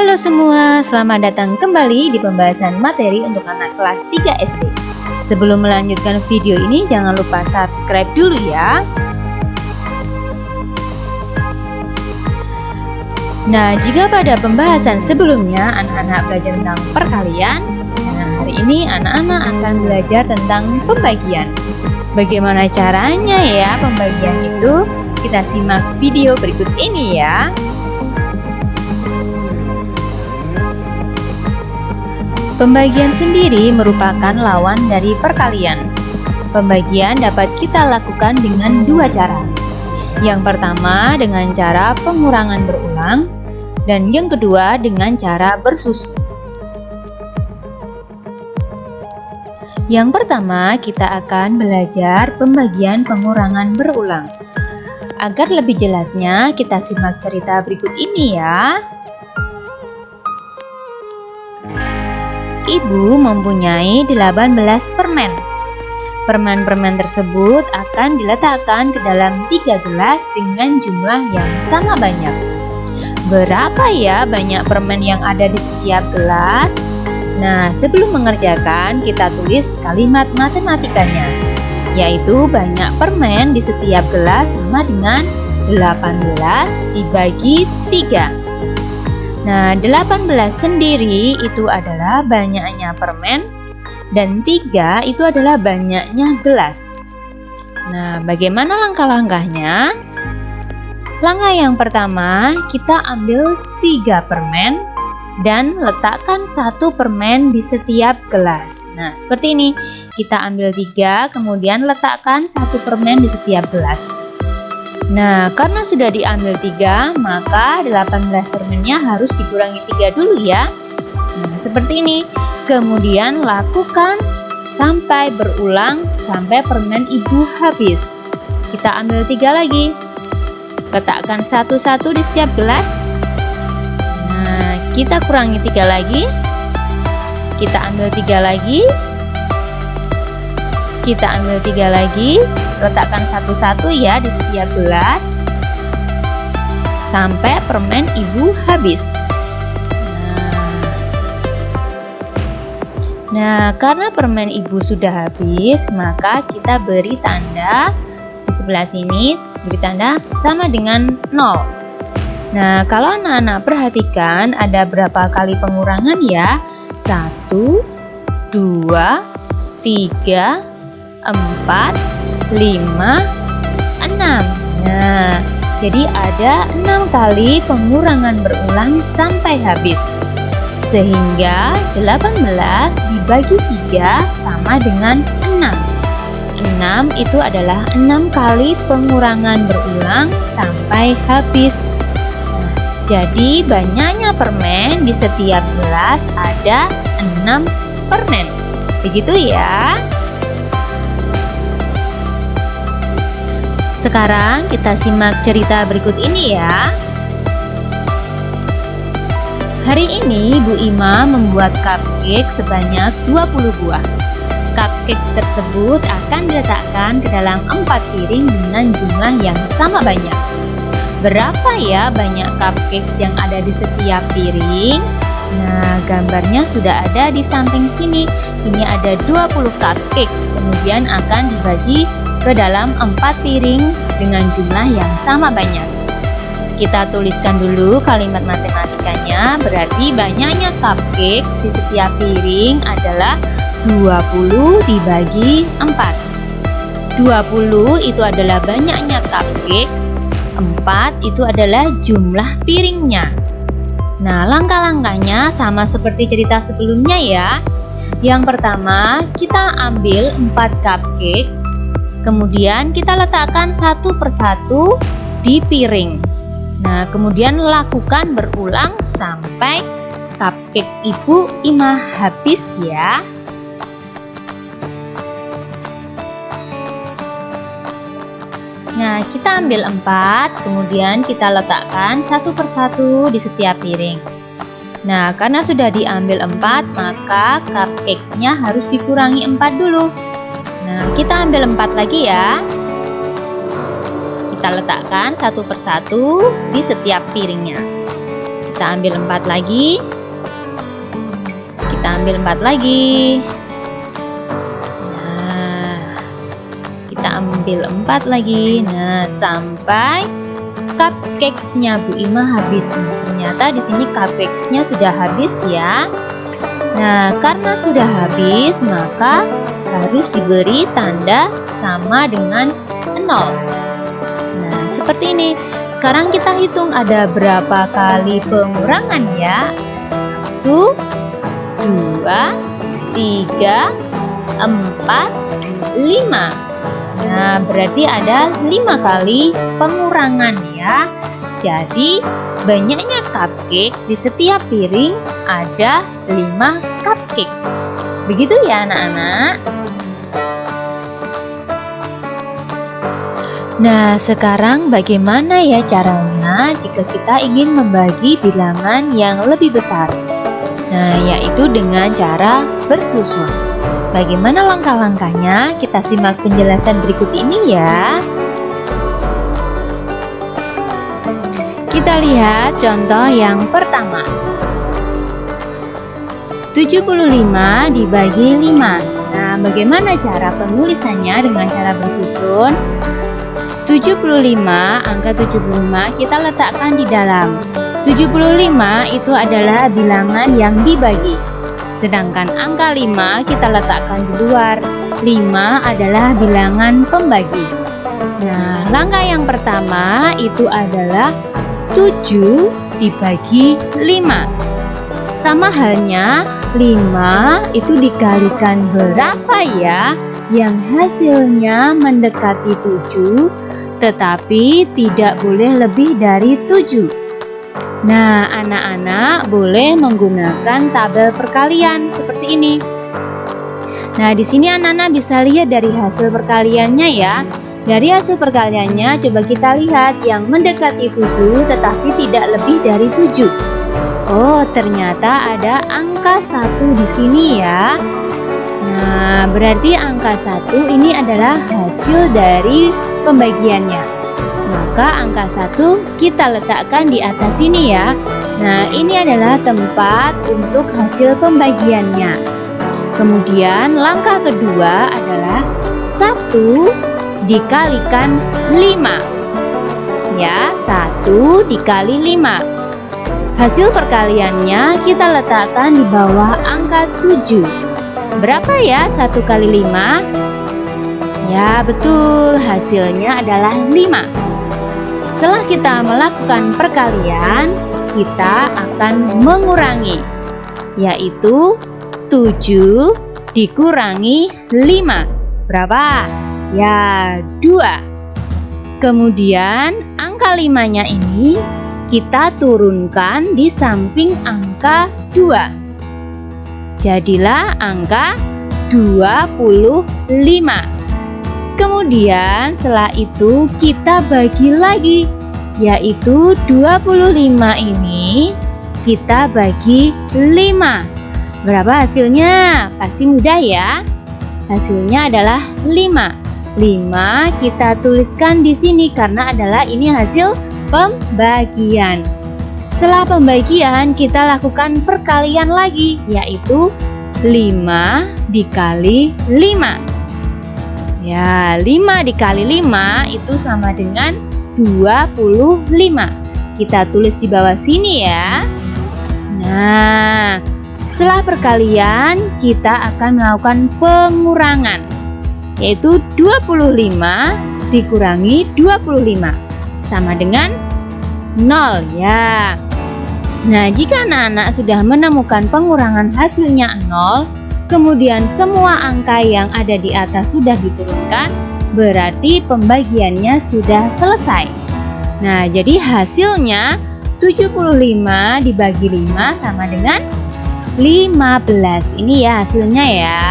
Halo semua, selamat datang kembali di pembahasan materi untuk anak kelas 3 SD. Sebelum melanjutkan video ini, jangan lupa subscribe dulu ya. Nah, jika pada pembahasan sebelumnya anak-anak belajar tentang perkalian, nah hari ini anak-anak akan belajar tentang pembagian. Bagaimana caranya ya pembagian itu? Kita simak video berikut ini ya. Pembagian sendiri merupakan lawan dari perkalian. Pembagian dapat kita lakukan dengan dua cara. Yang pertama dengan cara pengurangan berulang, dan yang kedua dengan cara bersusun. Yang pertama kita akan belajar pembagian pengurangan berulang. Agar lebih jelasnya kita simak cerita berikut ini ya. Ibu mempunyai 18 permen. Permen-permen tersebut akan diletakkan ke dalam 3 gelas dengan jumlah yang sama banyak. Berapa ya banyak permen yang ada di setiap gelas? Nah, sebelum mengerjakan, kita tulis kalimat matematikanya, yaitu banyak permen di setiap gelas sama dengan 18 dibagi 3. Nah, 18 sendiri itu adalah banyaknya permen dan 3 itu adalah banyaknya gelas. Nah, bagaimana langkah-langkahnya? Langkah yang pertama, kita ambil 3 permen dan letakkan 1 permen di setiap gelas. Nah, seperti ini. Kita ambil 3, kemudian letakkan 1 permen di setiap gelas. Nah, karena sudah diambil 3, maka 18 permennya harus dikurangi 3 dulu ya. Nah, seperti ini. Kemudian lakukan sampai berulang sampai permen ibu habis. Kita ambil 3 lagi. Letakkan satu-satu di setiap gelas. Nah, kita kurangi 3 lagi. Kita ambil 3 lagi. Kita ambil 3 lagi, letakkan satu-satu ya di setiap gelas sampai permen ibu habis. Nah, karena permen ibu sudah habis, maka kita beri tanda di sebelah sini, beri tanda sama dengan 0. Nah, kalau anak-anak perhatikan ada berapa kali pengurangan ya? 1, 2, 3, 4, 5, 6. Nah, jadi ada 6 kali pengurangan berulang sampai habis. Sehingga 18 dibagi 3 sama dengan 6. 6 itu adalah 6 kali pengurangan berulang sampai habis. Nah, jadi banyaknya permen di setiap gelas ada 6 permen. Begitu ya. Sekarang kita simak cerita berikut ini ya. Hari ini Bu Ima membuat cupcake sebanyak 20 buah. Cupcake tersebut akan diletakkan ke dalam 4 piring dengan jumlah yang sama banyak. Berapa ya banyak cupcake yang ada di setiap piring? Nah, gambarnya sudah ada di samping sini. Ini ada 20 cupcake, kemudian akan dibagi ke dalam 4 piring dengan jumlah yang sama banyak. Kita tuliskan dulu kalimat matematikanya, berarti banyaknya cupcake di setiap piring adalah 20 dibagi 4. 20 itu adalah banyaknya cupcake, 4 itu adalah jumlah piringnya. Nah, langkah-langkahnya sama seperti cerita sebelumnya ya. Yang pertama, kita ambil 4 cupcake. Kemudian kita letakkan satu persatu di piring. Nah, kemudian lakukan berulang sampai cupcake ibu Ima habis ya. Nah, kita ambil 4, kemudian kita letakkan satu persatu di setiap piring. Nah, karena sudah diambil 4, maka cupcake-nya harus dikurangi 4 dulu. Nah, kita ambil 4 lagi ya. Kita letakkan satu persatu di setiap piringnya. Kita ambil 4 lagi. Kita ambil 4 lagi. Nah, kita ambil 4 lagi. Nah, sampai cupcakes-nya Bu Ima habis. Ternyata di sini cupcakes-nya sudah habis ya. Nah, karena sudah habis, maka harus diberi tanda sama dengan 0. Nah, seperti ini. Sekarang kita hitung ada berapa kali pengurangan ya. 1, 2, 3, 4, 5. Nah, berarti ada 5 kali pengurangan ya. Jadi, banyaknya cupcakes di setiap piring ada 5 cupcakes. Begitu ya anak-anak. Nah, sekarang bagaimana ya caranya jika kita ingin membagi bilangan yang lebih besar? Nah, yaitu dengan cara bersusun. Bagaimana langkah-langkahnya? Kita simak penjelasan berikut ini ya. Kita lihat contoh yang pertama. 75 dibagi 5. Nah, bagaimana cara penulisannya dengan cara bersusun? 75, angka 75 kita letakkan di dalam. 75 itu adalah bilangan yang dibagi. Sedangkan angka 5 kita letakkan di luar. 5 adalah bilangan pembagi. Nah, langkah yang pertama itu adalah 7 dibagi 5. Sama halnya 5 itu dikalikan berapa ya? Yang hasilnya mendekati 7, tetapi tidak boleh lebih dari 7. Nah, anak-anak boleh menggunakan tabel perkalian seperti ini. Nah, di sini anak-anak bisa lihat dari hasil perkaliannya ya. Dari hasil perkaliannya coba kita lihat yang mendekati 7 tetapi tidak lebih dari 7. Oh, ternyata ada angka 1 di sini ya. Nah, berarti angka 1 ini adalah hasil dari pembagiannya. Maka angka 1 kita letakkan di atas sini ya. Nah, ini adalah tempat untuk hasil pembagiannya. Kemudian langkah kedua adalah 1 dikalikan 5. Ya, 1 dikali 5. Hasil perkaliannya kita letakkan di bawah angka 7. Berapa ya 1 kali 5? Ya, betul, hasilnya adalah 5. Setelah kita melakukan perkalian, kita akan mengurangi, yaitu 7 dikurangi 5. Berapa? Ya, 2. Kemudian angka 5-nya ini kita turunkan di samping angka 2. Jadilah angka 25. Kemudian setelah itu kita bagi lagi, yaitu 25 ini kita bagi 5. Berapa hasilnya? Pasti mudah ya. Hasilnya adalah 5. 5 kita tuliskan di sini karena adalah ini hasil pembagian. Setelah pembagian kita lakukan perkalian lagi, yaitu 5 dikali 5. Ya, 5 dikali 5 itu sama dengan 25. Kita tulis di bawah sini ya. Nah, setelah perkalian kita akan melakukan pengurangan, yaitu 25 dikurangi 25 sama dengan 0 ya. Nah, jika anak-anak sudah menemukan pengurangan hasilnya 0, kemudian semua angka yang ada di atas sudah diturunkan, berarti pembagiannya sudah selesai. Nah, jadi hasilnya 75 dibagi 5 sama dengan 15. Ini ya hasilnya ya.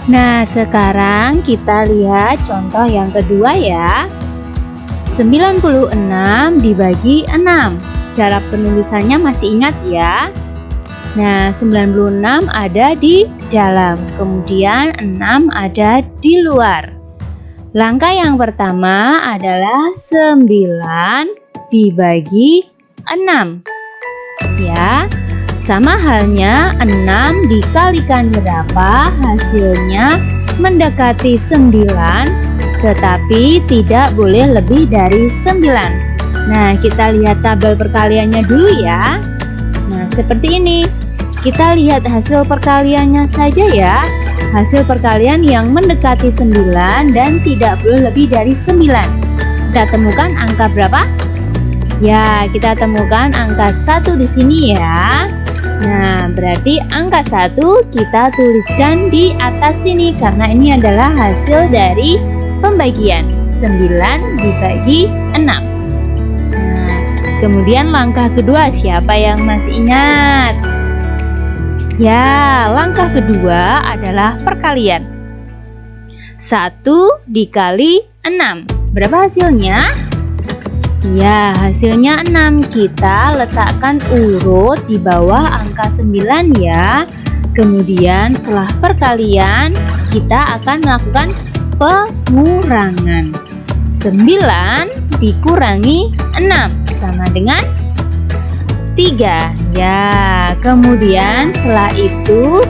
Nah, sekarang kita lihat contoh yang kedua ya. 96 dibagi 6. Cara penulisannya masih ingat ya. Nah, 96 ada di dalam, kemudian 6 ada di luar. Langkah yang pertama adalah 9 dibagi 6. Ya, sama halnya 6 dikalikan berapa, hasilnya mendekati 9, tetapi tidak boleh lebih dari 9. Nah, kita lihat tabel perkaliannya dulu ya. Nah, seperti ini. Kita lihat hasil perkaliannya saja ya. Hasil perkalian yang mendekati 9 dan tidak boleh lebih dari 9. Kita temukan angka berapa? Ya, kita temukan angka 1 di sini ya. Nah, berarti angka 1 kita tuliskan di atas sini karena ini adalah hasil dari pembagian 9 dibagi 6. Nah, kemudian langkah kedua, siapa yang masih ingat? Ya, langkah kedua adalah perkalian. 1 dikali 6. Berapa hasilnya? Ya, hasilnya 6. Kita letakkan urut di bawah angka 9 ya. Kemudian setelah perkalian, kita akan melakukan pengurangan. 9 dikurangi 6 sama dengan 3. Ya, kemudian setelah itu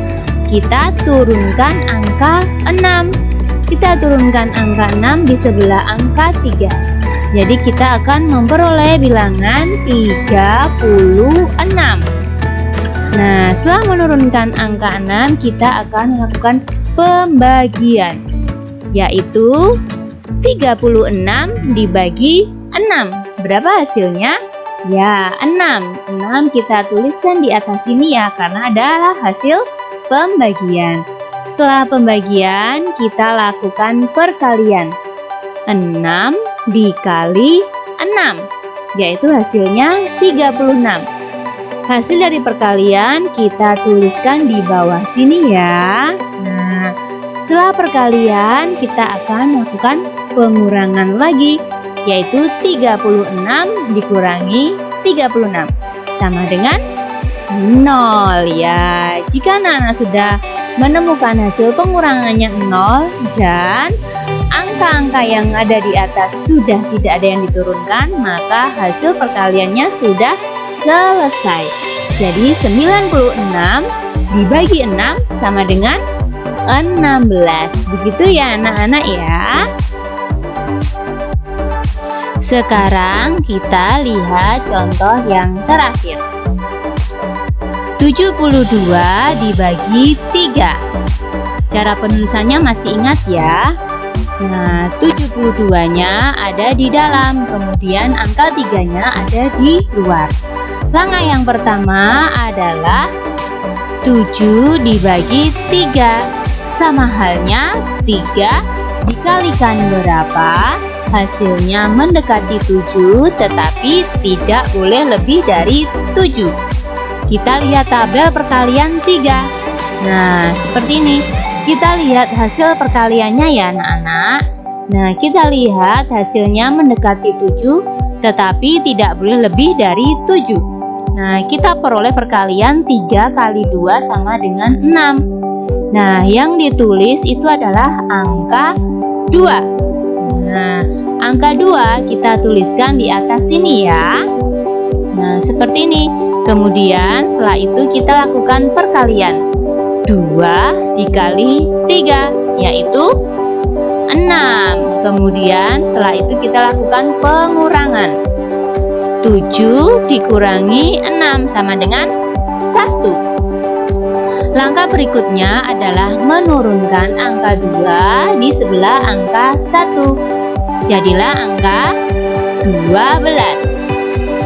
kita turunkan angka 6. Kita turunkan angka 6 di sebelah angka 3. Jadi kita akan memperoleh bilangan 36. Nah, setelah menurunkan angka 6, kita akan melakukan pembagian, yaitu 36 dibagi 6. Berapa hasilnya? Ya, 6. 6 kita tuliskan di atas sini ya, karena adalah hasil pembagian. Setelah pembagian, kita lakukan perkalian. 6 dikali 6, yaitu hasilnya 36. Hasil dari perkalian kita tuliskan di bawah sini ya. Nah, setelah perkalian, kita akan melakukan pengurangan lagi, yaitu 36 dikurangi 36 sama dengan 0 ya. Jika anak-anak sudah menemukan hasil pengurangannya 0 dan angka-angka yang ada di atas sudah tidak ada yang diturunkan, maka hasil perkaliannya sudah selesai. Jadi 96 dibagi 6 sama dengan 16. Begitu ya anak-anak ya. Sekarang kita lihat contoh yang terakhir. 72 dibagi 3. Cara penulisannya masih ingat ya? Nah, 72-nya ada di dalam, kemudian angka 3-nya ada di luar. Langkah yang pertama adalah 7 dibagi 3. Sama halnya 3 dikalikan berapa? Hasilnya mendekati 7, tetapi tidak boleh lebih dari 7. Kita lihat tabel perkalian 3. Nah, seperti ini. Kita lihat hasil perkaliannya ya anak-anak. Nah, kita lihat hasilnya mendekati 7, tetapi tidak boleh lebih dari 7. Nah, kita peroleh perkalian 3 kali 2 sama dengan 6. Nah, yang ditulis itu adalah angka 2. Nah, angka 2 kita tuliskan di atas sini ya. Nah, seperti ini. Kemudian setelah itu kita lakukan perkalian. 2 dikali 3, yaitu 6. Kemudian setelah itu kita lakukan pengurangan. 7 dikurangi 6 sama dengan 1. Langkah berikutnya adalah menurunkan angka 2 di sebelah angka 1. Jadilah angka 12.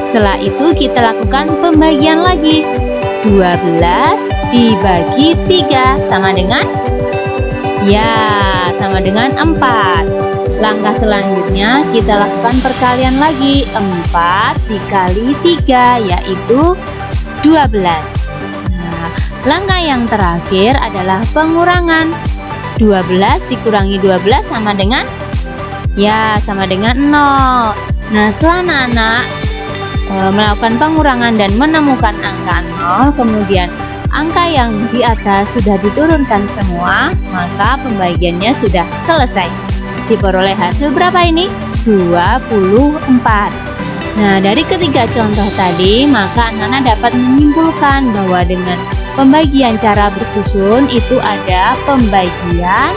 Setelah itu kita lakukan pembagian lagi. 12 dibagi 3 sama dengan, ya, sama dengan 4. Langkah selanjutnya kita lakukan perkalian lagi. 4 dikali 3 yaitu 12. Nah, langkah yang terakhir adalah pengurangan. 12 dikurangi 12 sama dengan, ya, sama dengan 0. Nah, setelah anak-anak melakukan pengurangan dan menemukan angka 0, kemudian angka yang di atas sudah diturunkan semua, maka pembagiannya sudah selesai. Diperoleh hasil berapa ini? 24. Nah, dari ketiga contoh tadi, maka anak-anak dapat menyimpulkan bahwa dengan pembagian cara bersusun itu ada pembagian,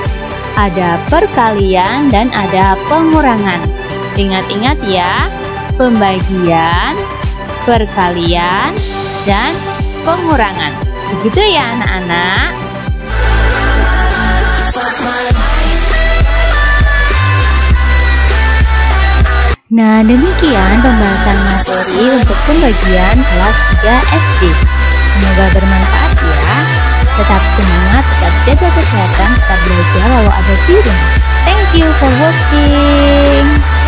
ada perkalian, dan ada pengurangan. Ingat-ingat ya, pembagian, perkalian, dan pengurangan. Begitu ya anak-anak. Nah, demikian pembahasan materi untuk pembagian kelas 3 SD. Semoga bermanfaat ya. Tetap semangat, tetap jaga kesehatan, tetap belajar walau ada di rumah. Thank you for watching.